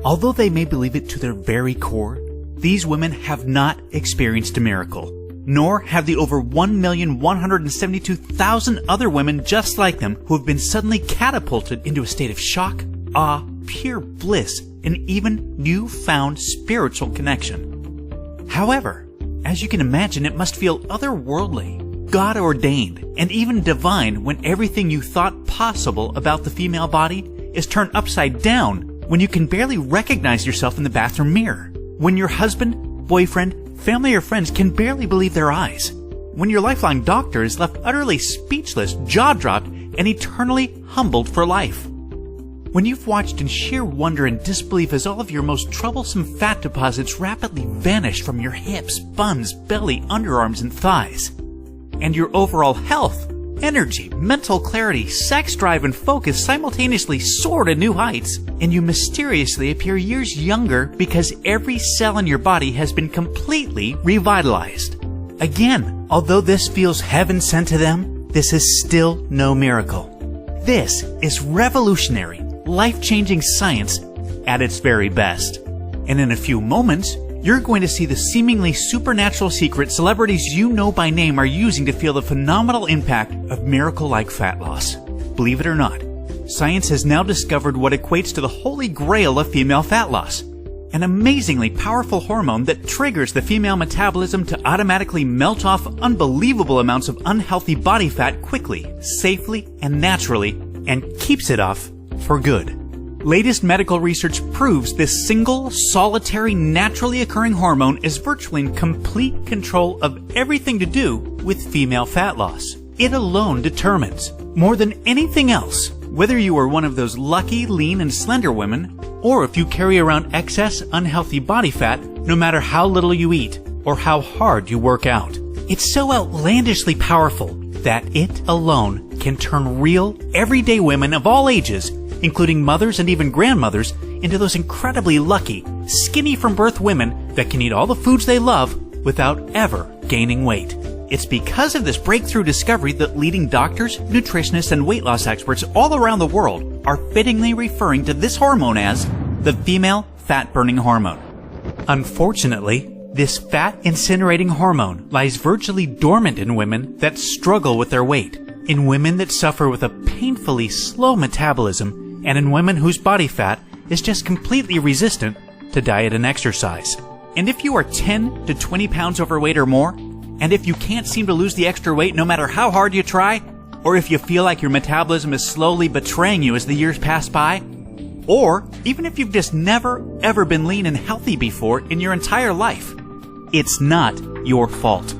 Although they may believe it to their very core, these women have not experienced a miracle, nor have the over 1,172,000 other women just like them who have been suddenly catapulted into a state of shock, awe, pure bliss, and even newfound spiritual connection. However, as you can imagine, it must feel otherworldly, God-ordained, and even divine when everything you thought possible about the female body is turned upside down, when you can barely recognize yourself in the bathroom mirror, when your husband, boyfriend, family, or friends can barely believe their eyes, when your lifelong doctor is left utterly speechless, jaw-dropped, and eternally humbled for life. When you've watched in sheer wonder and disbelief as all of your most troublesome fat deposits rapidly vanish from your hips, buns, belly, underarms, and thighs, and your overall health, energy, mental clarity, sex drive, and focus simultaneously soar to new heights, and you mysteriously appear years younger because every cell in your body has been completely revitalized. Again, although this feels heaven sent to them, this is still no miracle. This is revolutionary, life-changing science at its very best. And in a few moments, you're going to see the seemingly supernatural secret celebrities you know by name are using to feel the phenomenal impact of miracle-like fat loss. Believe it or not, science has now discovered what equates to the holy grail of female fat loss, an amazingly powerful hormone that triggers the female metabolism to automatically melt off unbelievable amounts of unhealthy body fat quickly, safely, and naturally, and keeps it off for good. Latest medical research proves this single, solitary, naturally occurring hormone is virtually in complete control of everything to do with female fat loss. It alone determines, more than anything else, whether you are one of those lucky, lean, and slender women, or if you carry around excess, unhealthy body fat no matter how little you eat or how hard you work out. It's so outlandishly powerful that it alone can turn real, everyday women of all ages, including mothers and even grandmothers, into those incredibly lucky, skinny from birth women that can eat all the foods they love without ever gaining weight. It's because of this breakthrough discovery that leading doctors, nutritionists, and weight loss experts all around the world are fittingly referring to this hormone as the female fat-burning hormone. Unfortunately, this fat-incinerating hormone lies virtually dormant in women that struggle with their weight, in women that suffer with a painfully slow metabolism, and in women whose body fat is just completely resistant to diet and exercise. And if you are 10 to 20 pounds overweight or more, and if you can't seem to lose the extra weight no matter how hard you try, or if you feel like your metabolism is slowly betraying you as the years pass by, or even if you've just never ever been lean and healthy before in your entire life, it's not your fault.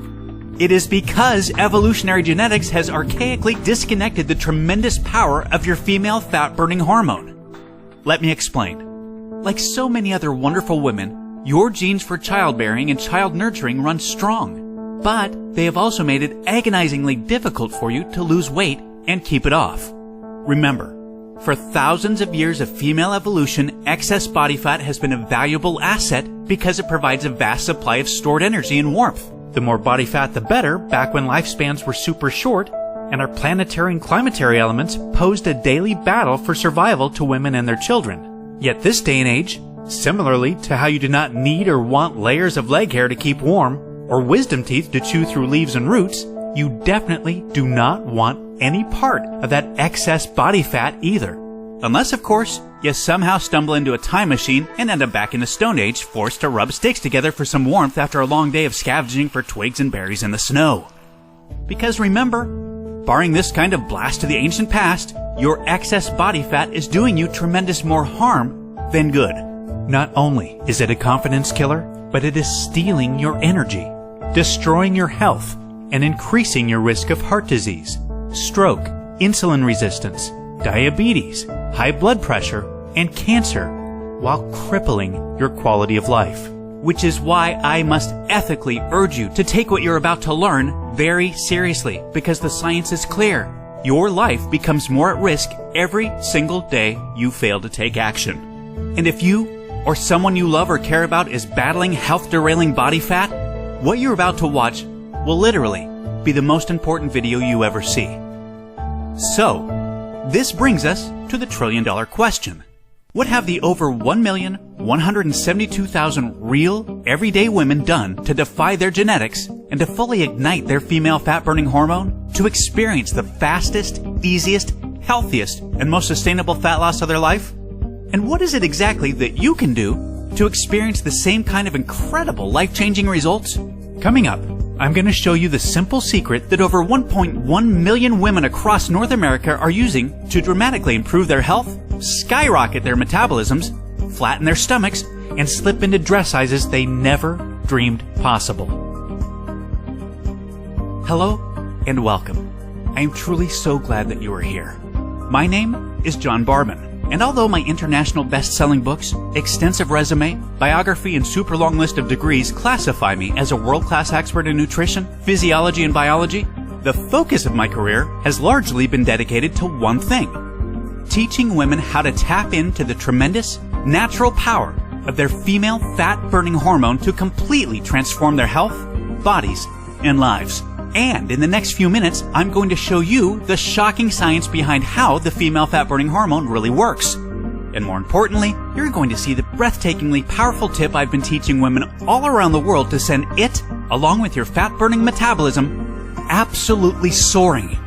It is because evolutionary genetics has archaically disconnected the tremendous power of your female fat-burning hormone. Let me explain. Like so many other wonderful women, your genes for childbearing and child nurturing run strong, but they have also made it agonizingly difficult for you to lose weight and keep it off. Remember, for thousands of years of female evolution, excess body fat has been a valuable asset because it provides a vast supply of stored energy and warmth. The more body fat, the better, back when lifespans were super short, and our planetary and climatary elements posed a daily battle for survival to women and their children. Yet this day and age, similarly to how you do not need or want layers of leg hair to keep warm, or wisdom teeth to chew through leaves and roots, you definitely do not want any part of that excess body fat either. Unless, of course, you somehow stumble into a time machine and end up back in the Stone Age, forced to rub sticks together for some warmth after a long day of scavenging for twigs and berries in the snow. Because remember, barring this kind of blast to the ancient past, your excess body fat is doing you tremendous more harm than good. Not only is it a confidence killer, but it is stealing your energy, destroying your health, and increasing your risk of heart disease, stroke, insulin resistance, diabetes, high blood pressure, and cancer, while crippling your quality of life. Which is why I must ethically urge you to take what you're about to learn very seriously, because the science is clear. Your life becomes more at risk every single day you fail to take action. And if you, or someone you love or care about, is battling health-derailing body fat, what you're about to watch will literally be the most important video you ever see. So, this brings us to the trillion-dollar question. What have the over 1,172,000 real, everyday women done to defy their genetics and to fully ignite their female fat-burning hormone to experience the fastest, easiest, healthiest, and most sustainable fat loss of their life? And what is it exactly that you can do to experience the same kind of incredible life-changing results? Coming up, I'm going to show you the simple secret that over 1.1 million women across North America are using to dramatically improve their health, skyrocket their metabolisms, flatten their stomachs, and slip into dress sizes they never dreamed possible. Hello and welcome. I am truly so glad that you are here. My name is John Barman. And although my international best-selling books, extensive resume, biography, and super long list of degrees classify me as a world-class expert in nutrition, physiology, and biology, the focus of my career has largely been dedicated to one thing: teaching women how to tap into the tremendous, natural power of their female fat-burning hormone to completely transform their health, bodies, and lives. And in the next few minutes, I'm going to show you the shocking science behind how the female fat-burning hormone really works. And more importantly, you're going to see the breathtakingly powerful tip I've been teaching women all around the world to send it, along with your fat-burning metabolism, absolutely soaring.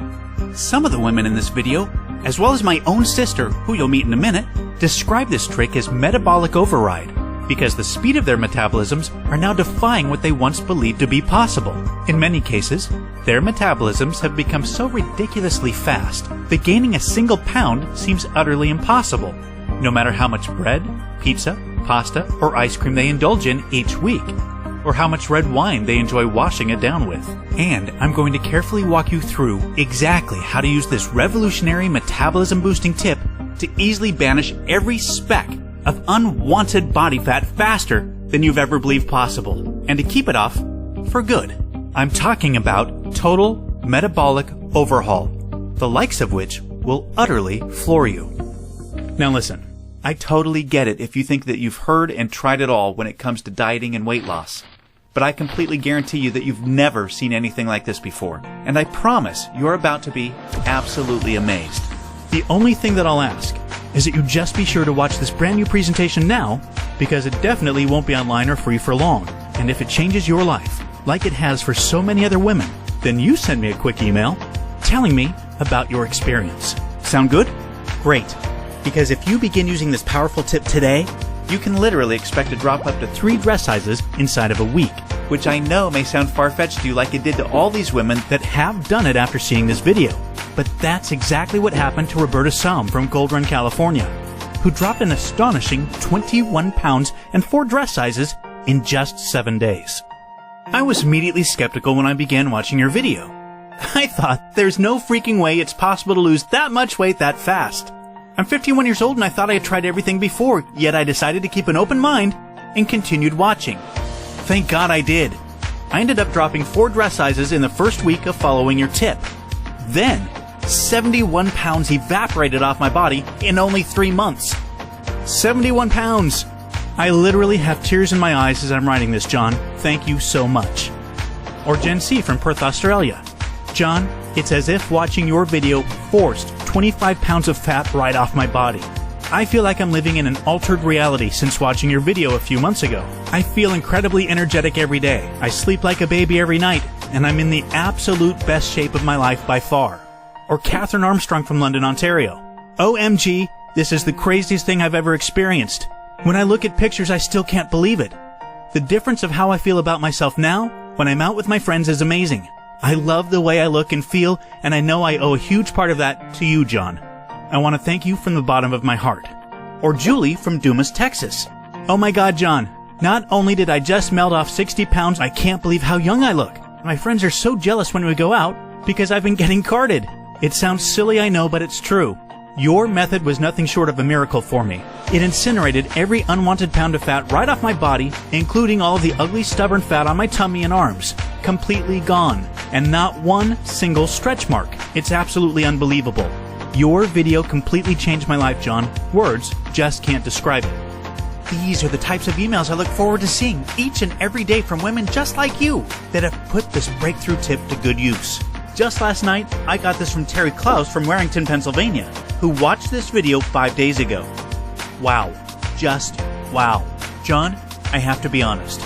Some of the women in this video, as well as my own sister, who you'll meet in a minute, describe this trick as metabolic override, because the speed of their metabolisms are now defying what they once believed to be possible. In many cases, their metabolisms have become so ridiculously fast that gaining a single pound seems utterly impossible, no matter how much bread, pizza, pasta, or ice cream they indulge in each week, or how much red wine they enjoy washing it down with. And I'm going to carefully walk you through exactly how to use this revolutionary metabolism-boosting tip to easily banish every speck of unwanted body fat faster than you've ever believed possible, and to keep it off for good. I'm talking about total metabolic overhaul, the likes of which will utterly floor you. Now listen, I totally get it if you think that you've heard and tried it all when it comes to dieting and weight loss, but I completely guarantee you that you've never seen anything like this before, and I promise you're about to be absolutely amazed. The only thing that I'll ask is that you just be sure to watch this brand new presentation now, because it definitely won't be online or free for long. And if it changes your life, like it has for so many other women, then you send me a quick email telling me about your experience. Sound good? Great. Because if you begin using this powerful tip today, you can literally expect to drop up to 3 dress sizes inside of a week, which I know may sound far-fetched to you like it did to all these women that have done it after seeing this video. But that's exactly what happened to Roberta Salm from Gold Run, California, who dropped an astonishing 21 pounds and 4 dress sizes in just 7 days. I was immediately skeptical when I began watching your video. I thought, there's no freaking way it's possible to lose that much weight that fast. I'm 51 years old and I thought I had tried everything before, yet I decided to keep an open mind and continued watching. Thank God I did. I ended up dropping 4 dress sizes in the first week of following your tip. Then, 71 pounds evaporated off my body in only 3 months. 71 pounds! I literally have tears in my eyes as I'm writing this, John. Thank you so much. Or Jen C. from Perth, Australia. John, it's as if watching your video forced 25 pounds of fat right off my body. I feel like I'm living in an altered reality since watching your video a few months ago. I feel incredibly energetic every day. I sleep like a baby every night, and I'm in the absolute best shape of my life by far. Or Catherine Armstrong from London, Ontario. OMG, this is the craziest thing I've ever experienced. When I look at pictures, I still can't believe it. The difference of how I feel about myself now when I'm out with my friends is amazing. I love the way I look and feel, and I know I owe a huge part of that to you, John. I want to thank you from the bottom of my heart. Or Julie from Dumas, Texas. Oh my God, John. Not only did I just melt off 60 pounds, I can't believe how young I look. My friends are so jealous when we go out because I've been getting carded. It sounds silly, I know, but it's true. Your method was nothing short of a miracle for me. It incinerated every unwanted pound of fat right off my body, including all of the ugly, stubborn fat on my tummy and arms. Completely gone. And not one single stretch mark. It's absolutely unbelievable. Your video completely changed my life, John. Words just can't describe it. These are the types of emails I look forward to seeing each and every day from women just like you that have put this breakthrough tip to good use. Just last night, I got this from Terry Klaus from Warrington, Pennsylvania, who watched this video 5 days ago. wow. Just wow. John, I have to be honest.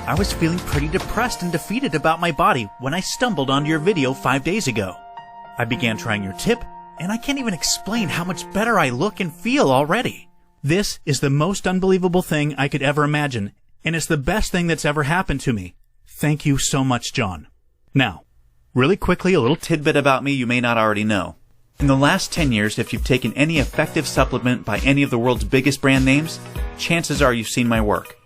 I was feeling pretty depressed and defeated about my body when I stumbled onto your video 5 days ago. I began trying your tip, and I can't even explain how much better I look and feel already. This is the most unbelievable thing I could ever imagine, and it's the best thing that's ever happened to me. Thank you so much, John. Now, really quickly, a little tidbit about me you may not already know. In the last 10 years, if you've taken any effective supplement by any of the world's biggest brand names, chances are you've seen my work.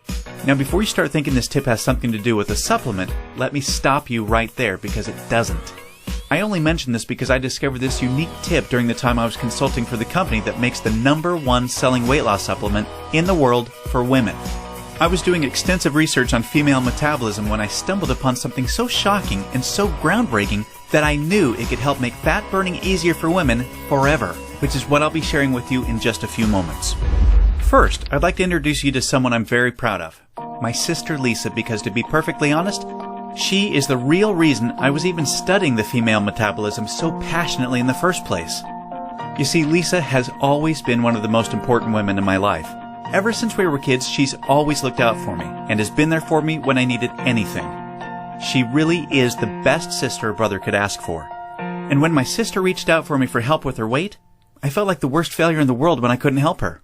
Now, before you start thinking this tip has something to do with a supplement, let me stop you right there because it doesn't. I only mention this because I discovered this unique tip during the time I was consulting for the company that makes the #1 selling weight loss supplement in the world for women. I was doing extensive research on female metabolism when I stumbled upon something so shocking and so groundbreaking that I knew it could help make fat burning easier for women forever, which is what I'll be sharing with you in just a few moments. First, I'd like to introduce you to someone I'm very proud of, my sister Lisa, because to be perfectly honest, she is the real reason I was even studying the female metabolism so passionately in the first place. You see, Lisa has always been one of the most important women in my life. Ever since we were kids, she's always looked out for me and has been there for me when I needed anything. She really is the best sister a brother could ask for. And when my sister reached out for me for help with her weight, I felt like the worst failure in the world when I couldn't help her.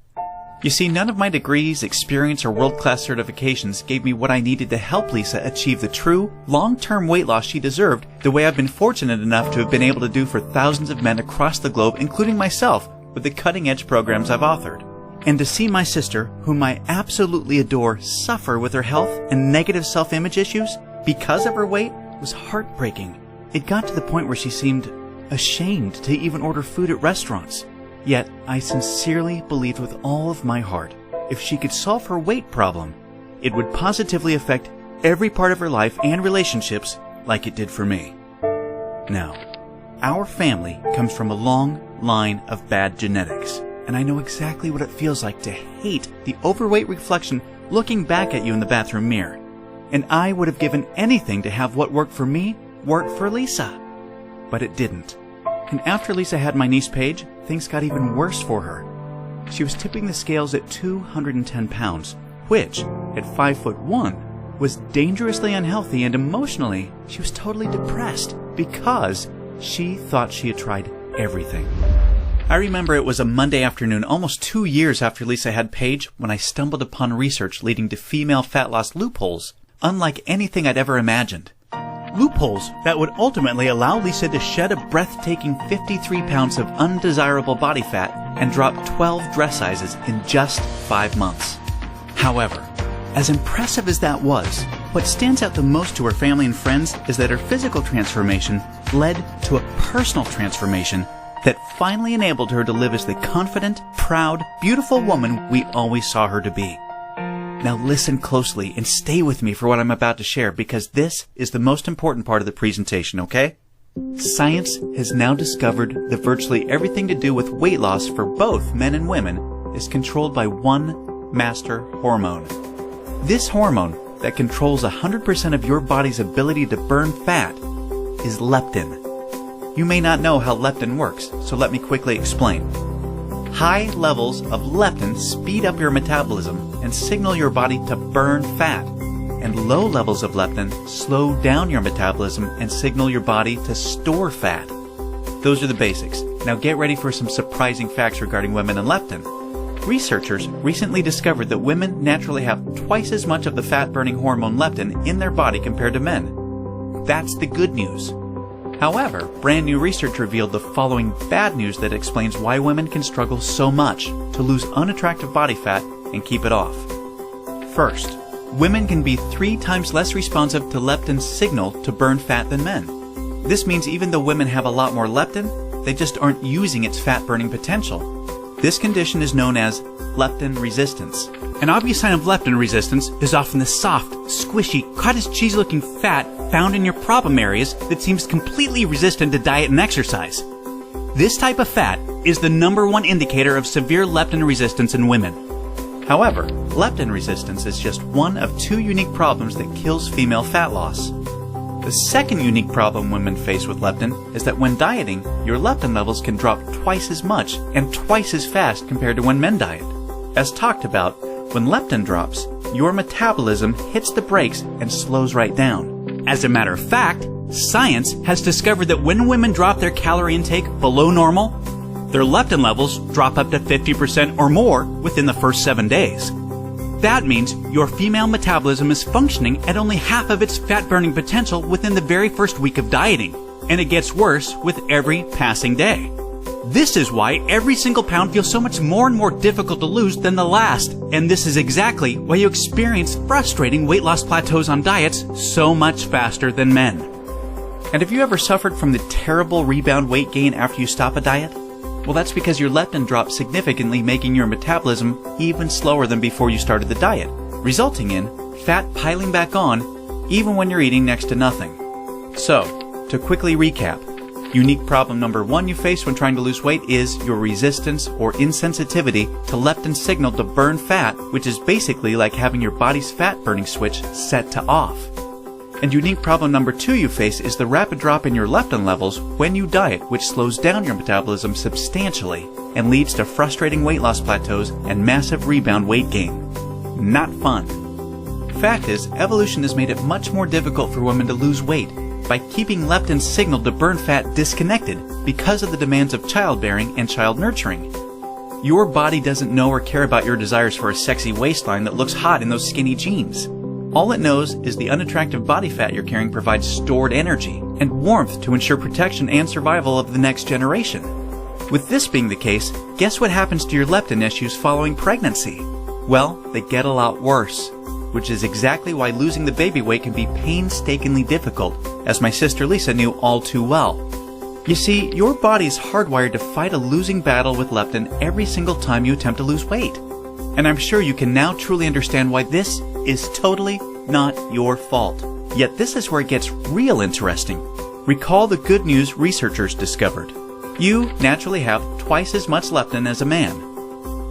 You see, none of my degrees, experience, or world-class certifications gave me what I needed to help Lisa achieve the true, long-term weight loss she deserved, the way I've been fortunate enough to have been able to do for thousands of men across the globe, including myself, with the cutting-edge programs I've authored. And to see my sister, whom I absolutely adore, suffer with her health and negative self-image issues because of her weight was heartbreaking. It got to the point where she seemed ashamed to even order food at restaurants. Yet, I sincerely believed with all of my heart, if she could solve her weight problem, it would positively affect every part of her life and relationships like it did for me. Now, our family comes from a long line of bad genetics, and I know exactly what it feels like to hate the overweight reflection looking back at you in the bathroom mirror. And I would have given anything to have what worked for me work for Lisa. But it didn't. And after Lisa had my niece Paige, things got even worse for her. She was tipping the scales at 210 pounds, which, at 5'1", was dangerously unhealthy, and emotionally, she was totally depressed because she thought she had tried everything. I remember it was a Monday afternoon, almost 2 years after Lisa had Paige, when I stumbled upon research leading to female fat loss loopholes, unlike anything I'd ever imagined. Loopholes that would ultimately allow Lisa to shed a breathtaking 53 pounds of undesirable body fat and drop 12 dress sizes in just 5 months. However, as impressive as that was, what stands out the most to her family and friends is that her physical transformation led to a personal transformation that finally enabled her to live as the confident, proud, beautiful woman we always saw her to be. Now listen closely and stay with me for what I'm about to share, because this is the most important part of the presentation, okay? Science has now discovered that virtually everything to do with weight loss for both men and women is controlled by one master hormone. This hormone that controls 100% of your body's ability to burn fat is leptin. You may not know how leptin works, so let me quickly explain. High levels of leptin speed up your metabolism and signal your body to burn fat, and low levels of leptin slow down your metabolism and signal your body to store fat. Those are the basics. Now get ready for some surprising facts regarding women and leptin. Researchers recently discovered that women naturally have twice as much of the fat-burning hormone leptin in their body compared to men. That's the good news. However, brand new research revealed the following bad news that explains why women can struggle so much to lose unattractive body fat and keep it off. First, women can be 3 times less responsive to leptin's signal to burn fat than men. This means even though women have a lot more leptin, they just aren't using its fat-burning potential. This condition is known as leptin resistance. An obvious sign of leptin resistance is often the soft, squishy, cottage cheese-looking fat found in your problem areas that seems completely resistant to diet and exercise. This type of fat is the #1 indicator of severe leptin resistance in women. However, leptin resistance is just one of 2 unique problems that kills female fat loss. The second unique problem women face with leptin is that when dieting, your leptin levels can drop twice as much and twice as fast compared to when men diet. As talked about, when leptin drops, your metabolism hits the brakes and slows right down. As a matter of fact, science has discovered that when women drop their calorie intake below normal, their leptin levels drop up to 50% or more within the first 7 days. That means your female metabolism is functioning at only half of its fat-burning potential within the very first week of dieting, and it gets worse with every passing day. This is why every single pound feels so much more and more difficult to lose than the last, and this is exactly why you experience frustrating weight loss plateaus on diets so much faster than men. And have you ever suffered from the terrible rebound weight gain after you stop a diet? Well, that's because your leptin drops significantly, making your metabolism even slower than before you started the diet, resulting in fat piling back on even when you're eating next to nothing. So, to quickly recap, unique problem number 1 you face when trying to lose weight is your resistance or insensitivity to leptin's signal to burn fat, which is basically like having your body's fat-burning switch set to off. And unique problem number 2 you face is the rapid drop in your leptin levels when you diet, which slows down your metabolism substantially and leads to frustrating weight loss plateaus and massive rebound weight gain. Not fun. Fact is, evolution has made it much more difficult for women to lose weight by keeping leptin's signal to burn fat disconnected because of the demands of childbearing and child nurturing. Your body doesn't know or care about your desires for a sexy waistline that looks hot in those skinny jeans. All it knows is the unattractive body fat you're carrying provides stored energy and warmth to ensure protection and survival of the next generation. With this being the case, guess what happens to your leptin issues following pregnancy? Well, they get a lot worse, which is exactly why losing the baby weight can be painstakingly difficult, as my sister Lisa knew all too well. You see, your body is hardwired to fight a losing battle with leptin every single time you attempt to lose weight. And I'm sure you can now truly understand why this is totally not your fault. Yet this is where it gets real interesting. Recall the good news researchers discovered. You naturally have twice as much leptin as a man.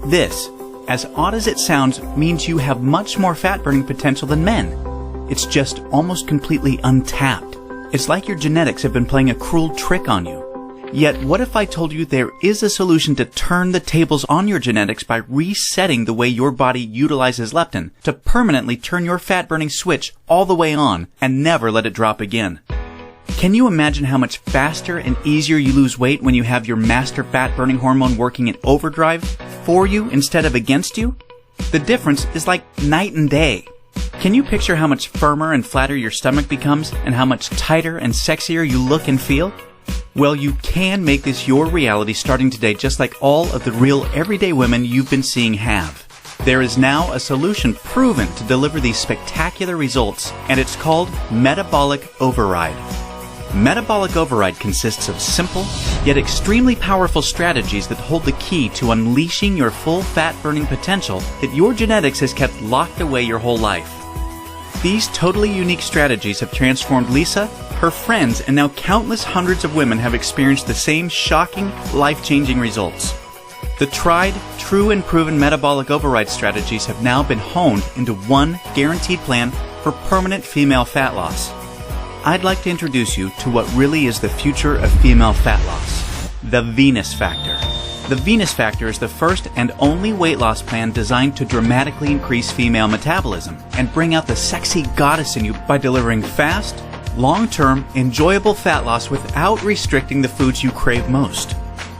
This, as odd as it sounds, means you have much more fat-burning potential than men. It's just almost completely untapped. It's like your genetics have been playing a cruel trick on you. Yet, what if I told you there is a solution to turn the tables on your genetics by resetting the way your body utilizes leptin to permanently turn your fat-burning switch all the way on and never let it drop again? Can you imagine how much faster and easier you lose weight when you have your master fat-burning hormone working in overdrive for you instead of against you? The difference is like night and day. Can you picture how much firmer and flatter your stomach becomes and how much tighter and sexier you look and feel? Well, you can make this your reality starting today, just like all of the real everyday women you've been seeing have. There is now a solution proven to deliver these spectacular results, and it's called Metabolic Override. Metabolic Override consists of simple, yet extremely powerful strategies that hold the key to unleashing your full fat-burning potential that your genetics has kept locked away your whole life. These totally unique strategies have transformed Lisa, her friends, and now countless hundreds of women have experienced the same shocking, life-changing results. The tried, true, and proven metabolic override strategies have now been honed into one guaranteed plan for permanent female fat loss. I'd like to introduce you to what really is the future of female fat loss, the Venus Factor. The Venus Factor is the first and only weight loss plan designed to dramatically increase female metabolism and bring out the sexy goddess in you by delivering fast, long-term, enjoyable fat loss without restricting the foods you crave most.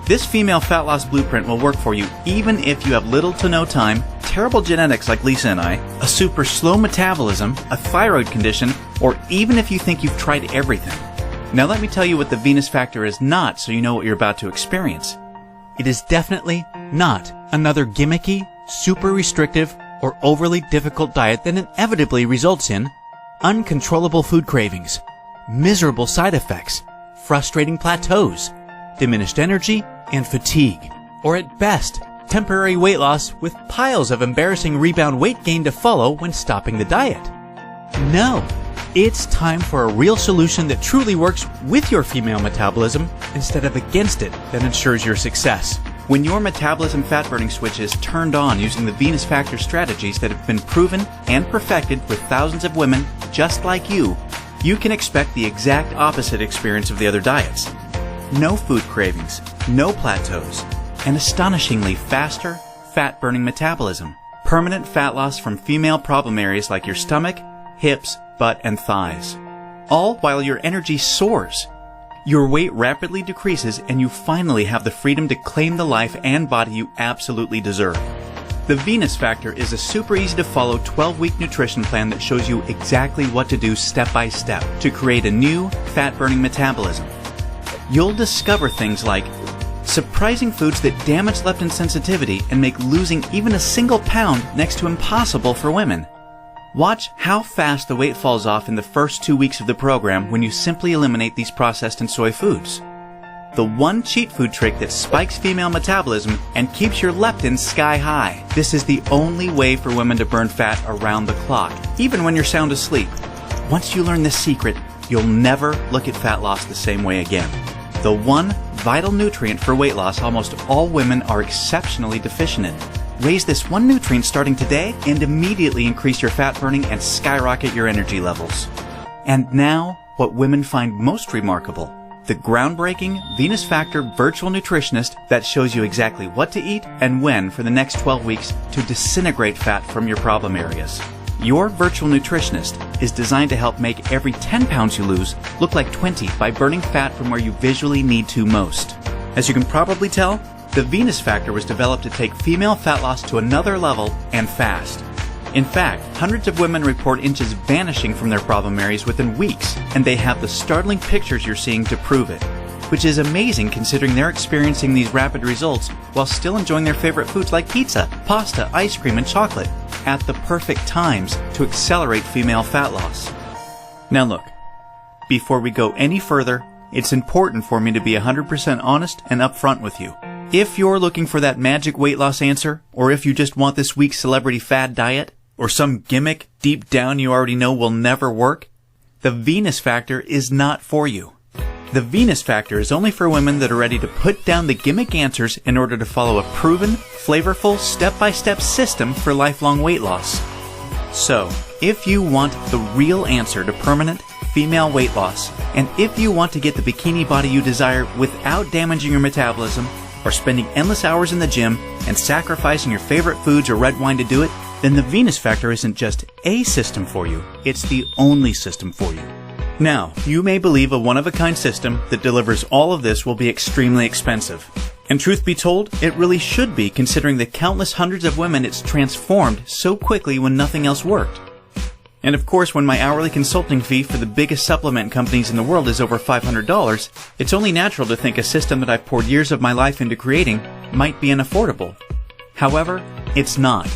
This female fat loss blueprint will work for you even if you have little to no time, terrible genetics like Lisa and I, a super slow metabolism, a thyroid condition, or even if you think you've tried everything. Now let me tell you what the Venus Factor is not so you know what you're about to experience. It is definitely not another gimmicky, super restrictive, or overly difficult diet that inevitably results in uncontrollable food cravings, miserable side effects, frustrating plateaus, diminished energy, and fatigue, or at best, temporary weight loss with piles of embarrassing rebound weight gain to follow when stopping the diet. No, it's time for a real solution that truly works with your female metabolism instead of against it that ensures your success. When your metabolism fat-burning switch is turned on using the Venus Factor strategies that have been proven and perfected with thousands of women just like you can expect the exact opposite experience of the other diets. No food cravings, no plateaus, and astonishingly faster, fat-burning metabolism. Permanent fat loss from female problem areas like your stomach, hips, butt, and thighs. All while your energy soars. Your weight rapidly decreases and you finally have the freedom to claim the life and body you absolutely deserve. The Venus Factor is a super easy to follow 12-week nutrition plan that shows you exactly what to do step by step to create a new fat-burning metabolism. You'll discover things like surprising foods that damage leptin sensitivity and make losing even a single pound next to impossible for women. Watch how fast the weight falls off in the first 2 weeks of the program when you simply eliminate these processed and soy foods. The one cheat food trick that spikes female metabolism and keeps your leptin sky high. This is the only way for women to burn fat around the clock, even when you're sound asleep. Once you learn this secret, you'll never look at fat loss the same way again. The one vital nutrient for weight loss almost all women are exceptionally deficient in. Raise this one nutrient starting today and immediately increase your fat burning and skyrocket your energy levels. And now, what women find most remarkable. The groundbreaking Venus Factor virtual nutritionist that shows you exactly what to eat and when for the next 12 weeks to disintegrate fat from your problem areas. Your virtual nutritionist is designed to help make every 10 pounds you lose look like 20 by burning fat from where you visually need to most. As you can probably tell, the Venus Factor was developed to take female fat loss to another level and fast. In fact, hundreds of women report inches vanishing from their problem areas within weeks, and they have the startling pictures you're seeing to prove it, which is amazing considering they're experiencing these rapid results while still enjoying their favorite foods like pizza, pasta, ice cream, and chocolate at the perfect times to accelerate female fat loss. Now look, before we go any further, it's important for me to be 100% honest and upfront with you. If you're looking for that magic weight loss answer, or if you just want this week's celebrity fad diet, or some gimmick deep down you already know will never work, the Venus Factor is not for you. The Venus Factor is only for women that are ready to put down the gimmick answers in order to follow a proven, flavorful, step-by-step system for lifelong weight loss. So, if you want the real answer to permanent female weight loss, and if you want to get the bikini body you desire without damaging your metabolism, or spending endless hours in the gym and sacrificing your favorite foods or red wine to do it, then the Venus Factor isn't just a system for you, it's the only system for you. Now, you may believe a one-of-a-kind system that delivers all of this will be extremely expensive. And truth be told, it really should be considering the countless hundreds of women it's transformed so quickly when nothing else worked. And of course, when my hourly consulting fee for the biggest supplement companies in the world is over $500, it's only natural to think a system that I've poured years of my life into creating might be unaffordable. However, it's not.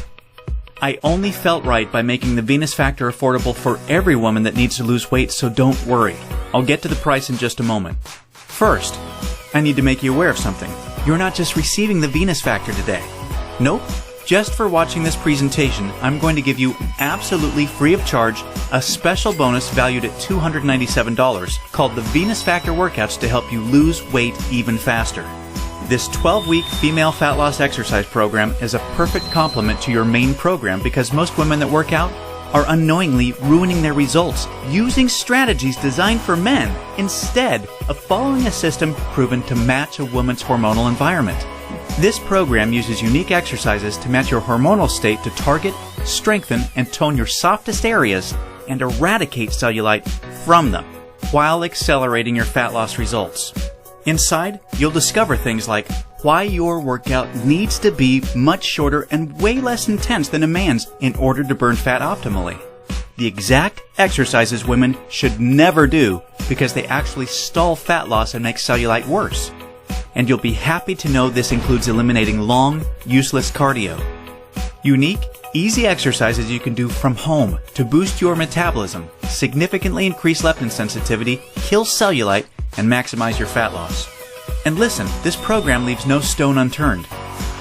I only felt right by making the Venus Factor affordable for every woman that needs to lose weight, so don't worry. I'll get to the price in just a moment. First, I need to make you aware of something. You're not just receiving the Venus Factor today. Nope. Just for watching this presentation, I'm going to give you absolutely free of charge a special bonus valued at $297 called the Venus Factor Workouts to help you lose weight even faster. This 12-week female fat loss exercise program is a perfect complement to your main program because most women that work out are unknowingly ruining their results using strategies designed for men instead of following a system proven to match a woman's hormonal environment. This program uses unique exercises to match your hormonal state to target, strengthen, and tone your softest areas and eradicate cellulite from them while accelerating your fat loss results. Inside, you'll discover things like why your workout needs to be much shorter and way less intense than a man's in order to burn fat optimally. The exact exercises women should never do because they actually stall fat loss and make cellulite worse. And you'll be happy to know this includes eliminating long, useless cardio. Unique, easy exercises you can do from home to boost your metabolism, significantly increase leptin sensitivity, kill cellulite, and maximize your fat loss. And listen, this program leaves no stone unturned.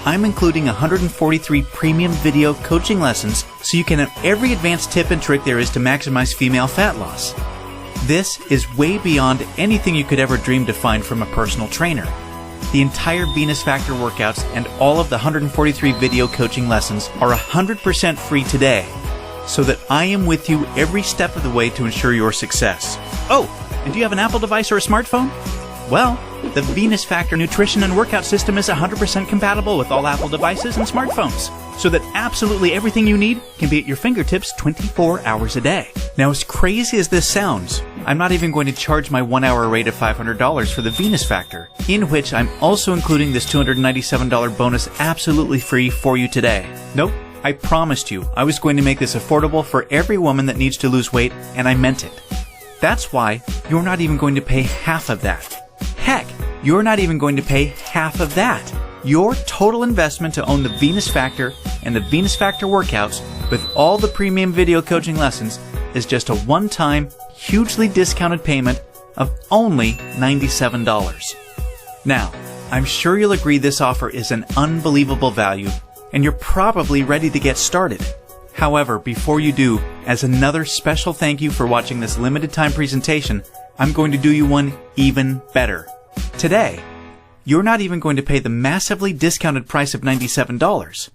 I'm including 143 premium video coaching lessons so you can have every advanced tip and trick there is to maximize female fat loss. This is way beyond anything you could ever dream to find from a personal trainer. The entire Venus Factor workouts and all of the 143 video coaching lessons are 100% free today, so that I am with you every step of the way to ensure your success. Oh, and do you have an Apple device or a smartphone? Well, the Venus Factor nutrition and workout system is 100% compatible with all Apple devices and smartphones, so that absolutely everything you need can be at your fingertips 24 hours a day. Now, as crazy as this sounds, I'm not even going to charge my 1-hour rate of $500 for the Venus Factor, in which I'm also including this $297 bonus absolutely free for you today. Nope, I promised you I was going to make this affordable for every woman that needs to lose weight, and I meant it. That's why you're not even going to pay half of that. Heck, you're not even going to pay half of that. Your total investment to own the Venus Factor and the Venus Factor workouts with all the premium video coaching lessons is just a one-time, hugely discounted payment of only $97. Now, I'm sure you'll agree this offer is an unbelievable value, and you're probably ready to get started. However, before you do, as another special thank you for watching this limited time presentation, I'm going to do you one even better. Today, you're not even going to pay the massively discounted price of $97.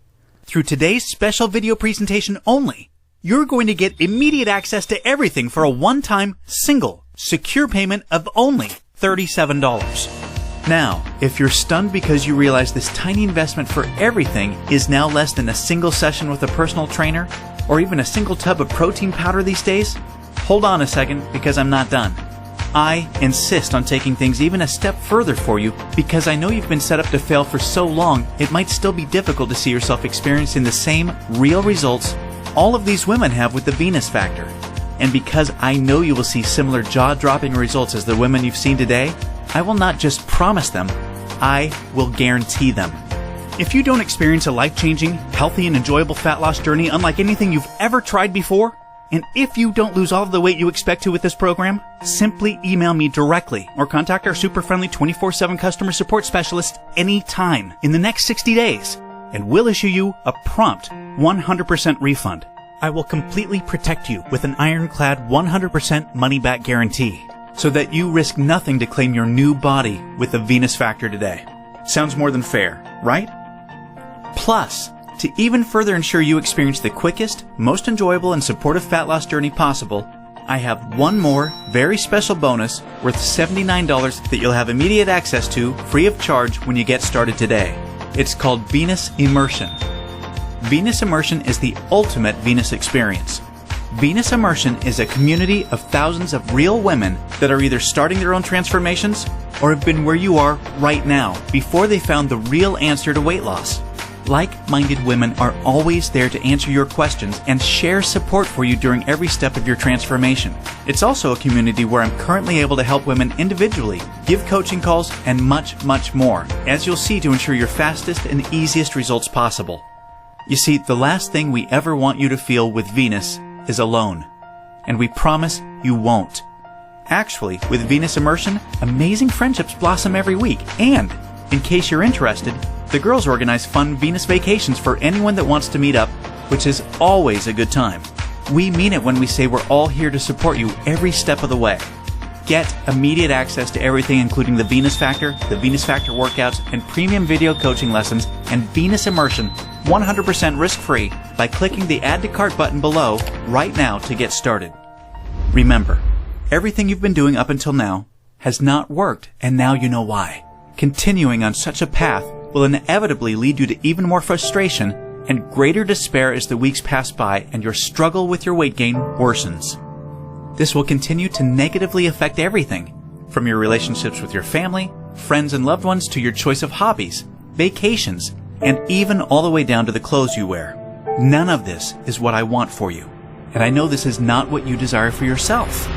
Through today's special video presentation only, you're going to get immediate access to everything for a one-time, single, secure payment of only $37. Now, if you're stunned because you realize this tiny investment for everything is now less than a single session with a personal trainer, or even a single tub of protein powder these days, hold on a second because I'm not done. I insist on taking things even a step further for you because I know you've been set up to fail for so long it might still be difficult to see yourself experiencing the same real results all of these women have with the Venus Factor. And because I know you will see similar jaw-dropping results as the women you've seen today, I will not just promise them, I will guarantee them. If you don't experience a life-changing, healthy, and enjoyable fat loss journey unlike anything you've ever tried before, and if you don't lose all of the weight you expect to with this program, simply email me directly or contact our super friendly 24/7 customer support specialist anytime in the next 60 days, and we'll issue you a prompt 100% refund. I will completely protect you with an ironclad 100% money-back guarantee, so that you risk nothing to claim your new body with the Venus Factor today. Sounds more than fair, right? Plus, to even further ensure you experience the quickest, most enjoyable, and supportive fat loss journey possible, I have one more very special bonus worth $79 that you'll have immediate access to free of charge when you get started today. It's called Venus Immersion. Venus Immersion is the ultimate Venus experience. Venus Immersion is a community of thousands of real women that are either starting their own transformations or have been where you are right now before they found the real answer to weight loss. Like-minded women are always there to answer your questions and share support for you during every step of your transformation. It's also a community where I'm currently able to help women individually, give coaching calls, and much, much more, as you'll see, to ensure your fastest and easiest results possible. You see, the last thing we ever want you to feel with Venus is alone. And we promise you won't. Actually, with Venus Immersion, amazing friendships blossom every week. And, in case you're interested, the girls organize fun Venus vacations for anyone that wants to meet up, which is always a good time. We mean it when we say we're all here to support you every step of the way. Get immediate access to everything including the Venus Factor workouts, and premium video coaching lessons, and Venus Immersion 100% risk-free by clicking the Add to Cart button below right now to get started. Remember, everything you've been doing up until now has not worked, and now you know why. Continuing on such a path will inevitably lead you to even more frustration and greater despair as the weeks pass by and your struggle with your weight gain worsens. This will continue to negatively affect everything, from your relationships with your family, friends, and loved ones to your choice of hobbies, vacations, and even all the way down to the clothes you wear. None of this is what I want for you, and I know this is not what you desire for yourself.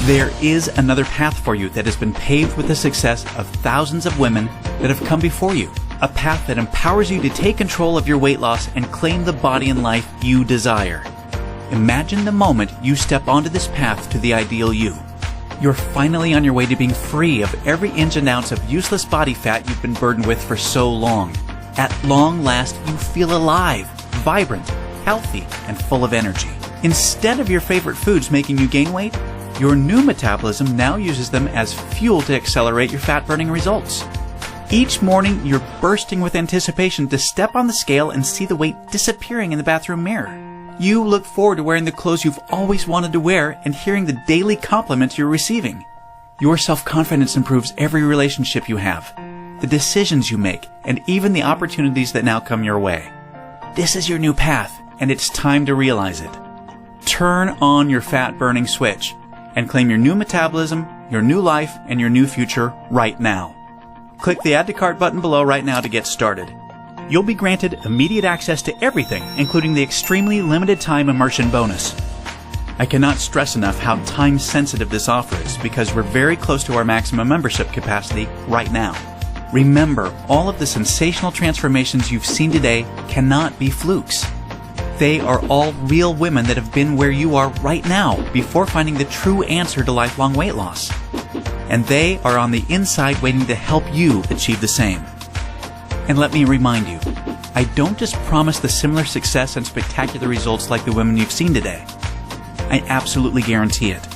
There is another path for you that has been paved with the success of thousands of women that have come before you. A path that empowers you to take control of your weight loss and claim the body and life you desire. Imagine the moment you step onto this path to the ideal you. You're finally on your way to being free of every inch and ounce of useless body fat you've been burdened with for so long. At long last, you feel alive, vibrant, healthy, and full of energy. Instead of your favorite foods making you gain weight, your new metabolism now uses them as fuel to accelerate your fat-burning results. Each morning, you're bursting with anticipation to step on the scale and see the weight disappearing in the bathroom mirror. You look forward to wearing the clothes you've always wanted to wear and hearing the daily compliments you're receiving. Your self-confidence improves every relationship you have, the decisions you make, and even the opportunities that now come your way. This is your new path, and it's time to realize it. Turn on your fat-burning switch and claim your new metabolism, your new life, and your new future right now. Click the Add to Cart button below right now to get started. You'll be granted immediate access to everything, including the extremely limited time immersion bonus. I cannot stress enough how time-sensitive this offer is because we're very close to our maximum membership capacity right now. Remember, all of the sensational transformations you've seen today cannot be flukes. They are all real women that have been where you are right now before finding the true answer to lifelong weight loss. And they are on the inside waiting to help you achieve the same. And let me remind you, I don't just promise the similar success and spectacular results like the women you've seen today. I absolutely guarantee it.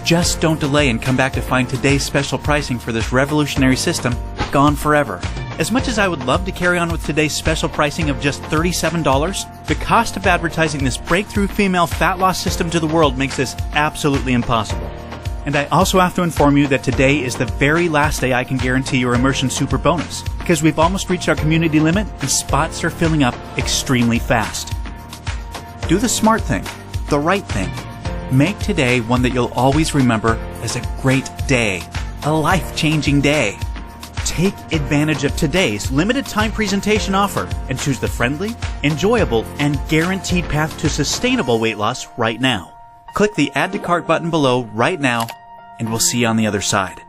Just don't delay and come back to find today's special pricing for this revolutionary system gone forever. As much as I would love to carry on with today's special pricing of just $37, the cost of advertising this breakthrough female fat loss system to the world makes this absolutely impossible. And I also have to inform you that today is the very last day I can guarantee your Immersion Super Bonus, because we've almost reached our community limit and spots are filling up extremely fast. Do the smart thing, the right thing. Make today one that you'll always remember as a great day, a life-changing day. Take advantage of today's limited time presentation offer and choose the friendly, enjoyable, and guaranteed path to sustainable weight loss right now. Click the Add to Cart button below right now, and we'll see you on the other side.